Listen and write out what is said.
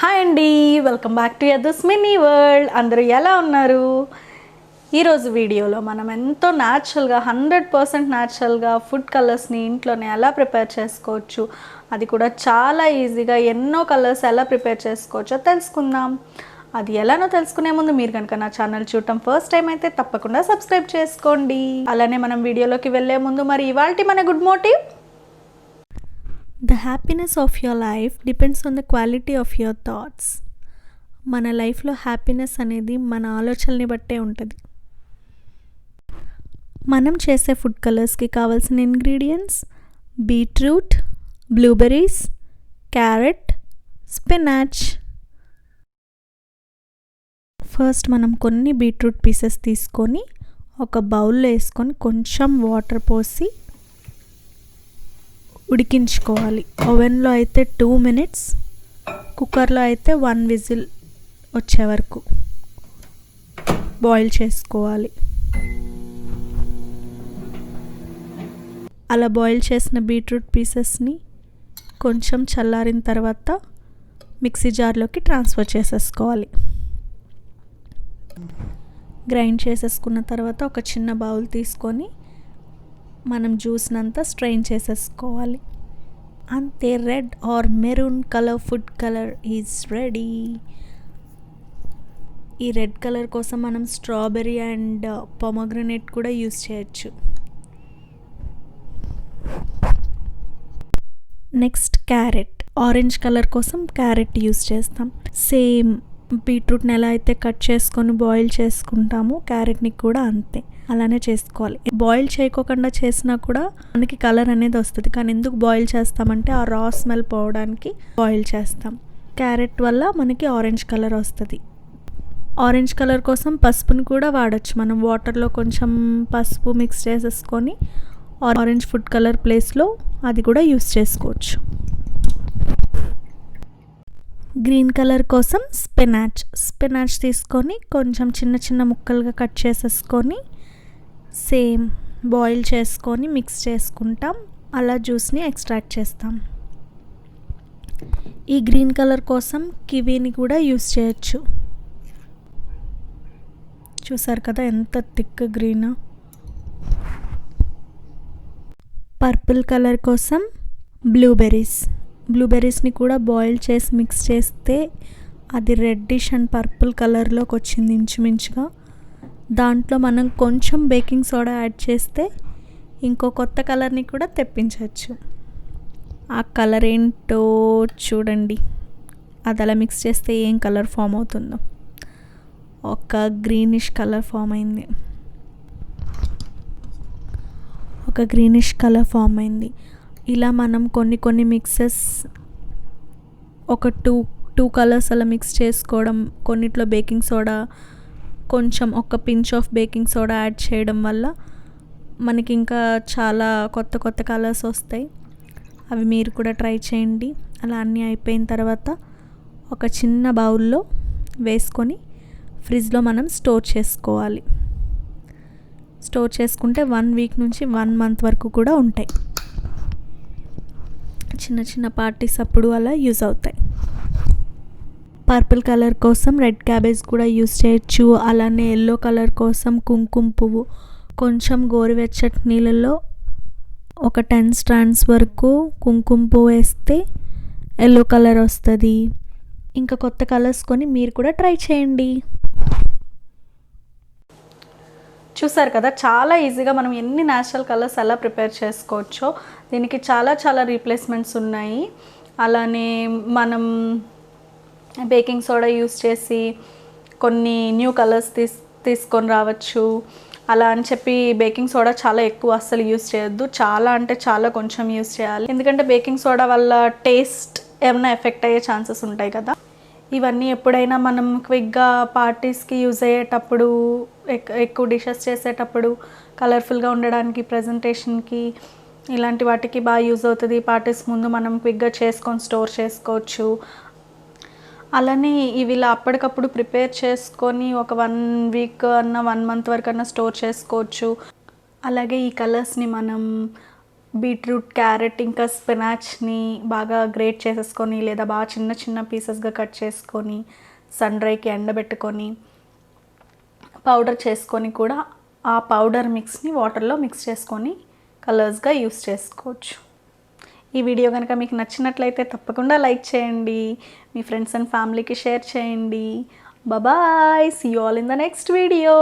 Hi అండి, welcome back to Yadu's mini world. అందరూ ఎలా ఉన్నారు? ఈరోజు వీడియోలో మనం ఎంతో న్యాచురల్గా 100% న్యాచురల్గా ఫుడ్ కలర్స్ని ఇంట్లోనే ఎలా ప్రిపేర్ చేసుకోవచ్చు, అది కూడా చాలా ఈజీగా ఎన్నో కలర్స్ ఎలా ప్రిపేర్ చేసుకోవచ్చో తెలుసుకుందాం. అది ఎలానో తెలుసుకునే ముందు మీరు కనుక నా ఛానల్ చూడటం ఫస్ట్ టైం అయితే తప్పకుండా సబ్స్క్రైబ్ చేసుకోండి. అలానే మనం వీడియోలోకి వెళ్ళే ముందు మరి ఇవాల్టి మన good motive, The happiness of your life depends on the quality of your thoughts. మన లైఫ్లో హ్యాపీనెస్ అనేది మన ఆలోచనల్ని బట్టే ఉంటుంది. మనం చేసే ఫుడ్ కలర్స్కి కావాల్సిన ingredients beetroot, blueberries, carrot, spinach. First మనం కొన్ని బీట్రూట్ పీసెస్ తీసుకొని ఒక బౌల్లో వేసుకొని కొంచెం వాటర్ పోసి ఉడికించుకోవాలి. ఓవెన్లో అయితే 2 minutes, కుక్కర్లో అయితే 1 విజిల్ వచ్చే వరకు బాయిల్ చేసుకోవాలి. అలా బాయిల్ చేసిన బీట్రూట్ పీసెస్ని కొంచెం చల్లారిన తర్వాత మిక్సీ జార్లోకి ట్రాన్స్ఫర్ చేసేసుకోవాలి. గ్రైండ్ చేసేసుకున్న తర్వాత ఒక చిన్న బౌల్ తీసుకొని మనం జ్యూస్నంతా స్ట్రెయిన్ చేసేసుకోవాలి. అంతే, red or maroon colour food colour is ready. ఈ రెడ్ కలర్ కోసం మనం స్ట్రాబెర్రీ అండ్ పొమోగ్రనేట్ కూడా యూస్ చేయొచ్చు. నెక్స్ట్ క్యారెట్, ఆరెంజ్ కలర్ కోసం క్యారెట్ యూస్ చేస్తాం. సేమ్ బీట్రూట్ని ఎలా అయితే కట్ చేసుకొని బాయిల్ చేసుకుంటామో క్యారెట్ని కూడా అంతే అలానే చేసుకోవాలి. బాయిల్ చేయకోకుండా చేసినా కూడా మనకి కలర్ అనేది వస్తుంది, కానీ ఎందుకు బాయిల్ చేస్తామంటే ఆ రా స్మెల్ పోవడానికి బాయిల్ చేస్తాం. క్యారెట్ వల్ల మనకి ఆరెంజ్ కలర్ వస్తుంది. ఆరెంజ్ కలర్ కోసం పసుపుని కూడా వాడచ్చు. మనం వాటర్లో కొంచెం పసుపు మిక్స్ చేసేసుకొని ఆరెంజ్ ఫుడ్ కలర్ ప్లేస్లో అది కూడా యూస్ చేసుకోవచ్చు. గ్రీన్ కలర్ కోసం స్పినాచ్ తీసుకొని కొంచెం చిన్న చిన్న ముక్కలుగా కట్ చేసేసుకొని సేమ్ బాయిల్ చేసుకొని మిక్స్ చేసుకుంటాం. అలా జ్యూస్ని ఎక్స్ట్రాక్ట్ చేస్తాం. ఈ గ్రీన్ కలర్ కోసం కివీని కూడా యూస్ చేయొచ్చు. చూసారు కదా ఎంత థిక్ గ్రీన్. పర్పుల్ కలర్ కోసం బ్లూబెర్రీస్ని కూడా బాయిల్ చేసి మిక్స్ చేస్తే అది రెడ్డిష్ అండ్ పర్పుల్ కలర్లోకి వచ్చింది ఇంచుమించుగా. దాంట్లో మనం కొంచెం బేకింగ్ సోడా యాడ్ చేస్తే ఇంకో కొత్త కలర్ని కూడా తెప్పించవచ్చు. ఆ కలర్ ఏంటో చూడండి. అది అలా మిక్స్ చేస్తే ఏం కలర్ ఫామ్ అవుతుందో. ఒక గ్రీనిష్ కలర్ ఫామ్ అయింది. ఇలా మనం కొన్ని మిక్సెస్ ఒక టూ కలర్స్ అలా మిక్స్ చేసుకోవడం, కొన్నిట్లో బేకింగ్ సోడా, కొంచెం ఒక pinch of baking soda add చేయడం వల్ల మనకి ఇంకా చాలా కొత్త కలర్స్ వస్తాయి. అవి మీరు కూడా ట్రై చేయండి. అలా అన్నీ అయిపోయిన తర్వాత ఒక చిన్న బౌల్లో వేసుకొని ఫ్రిడ్జ్లో మనం స్టోర్ చేసుకోవాలి. స్టోర్ చేసుకుంటే 1 week నుంచి 1 month వరకు కూడా ఉంటాయి. చిన్న పార్టీస్ అప్పుడు అలా యూజ్ అవుతాయి. పర్పుల్ కలర్ కోసం రెడ్ క్యాబేజ్ కూడా యూస్ చేయొచ్చు. అలానే ఎల్లో కలర్ కోసం కుంకుమ పువ్వు, కొంచెం గోరువెచ్చటి నీళ్ళల్లో ఒక 10 strands వరకు కుంకుమ పువ్వు వేస్తే ఎల్లో కలర్ వస్తుంది. ఇంకా కొత్త కలర్స్ కొని మీరు కూడా ట్రై చేయండి. చూసారు కదా చాలా ఈజీగా మనం ఎన్ని న్యాచురల్ కలర్స్ ఎలా ప్రిపేర్ చేసుకోవచ్చో. దీనికి చాలా రీప్లేస్మెంట్స్ ఉన్నాయి. అలానే మనం బేకింగ్ సోడా యూస్ చేసి కొన్ని న్యూ కలర్స్ తీసుకొని రావచ్చు. అలా అని చెప్పి బేకింగ్ సోడా చాలా ఎక్కువ అస్సలు యూస్ చేయొద్దు. చాలా కొంచెం యూస్ చేయాలి. ఎందుకంటే బేకింగ్ సోడా వల్ల టేస్ట్ ఏమైనా ఎఫెక్ట్ అయ్యే ఛాన్సెస్ ఉంటాయి కదా. ఇవన్నీ ఎప్పుడైనా మనం క్విక్గా పార్టీస్కి యూజ్ అయ్యేటప్పుడు, ఎక్కువ డిషెస్ చేసేటప్పుడు కలర్ఫుల్గా ఉండడానికి, ప్రజెంటేషన్కి, ఇలాంటి వాటికి బాగా యూజ్ అవుతుంది. పార్టీస్ ముందు మనం క్విక్గా చేసుకొని స్టోర్ చేసుకోవచ్చు. అలానే ఇవి ఇలా అప్పటికప్పుడు ప్రిపేర్ చేసుకొని ఒక 1 week అన్న 1 month వరకు అన్న స్టోర్ చేసుకోవచ్చు. అలాగే ఈ కలర్స్ని మనం బీట్రూట్, క్యారెట్ ఇంకా స్పినాచ్ని బాగా గ్రేట్ చేసేసుకొని లేదా బాగా చిన్న చిన్న పీసెస్గా కట్ చేసుకొని సన్ డ్రైకి ఎండబెట్టుకొని పౌడర్ చేసుకొని కూడా ఆ పౌడర్ మిక్స్ని వాటర్లో మిక్స్ చేసుకొని కలర్స్గా యూస్ చేసుకోవచ్చు. ఈ వీడియో కనుక మీకు నచ్చినట్లయితే తప్పకుండా లైక్ చేయండి, మీ ఫ్రెండ్స్ అండ్ ఫ్యామిలీకి షేర్ చేయండి. Bye, see you all in the next video.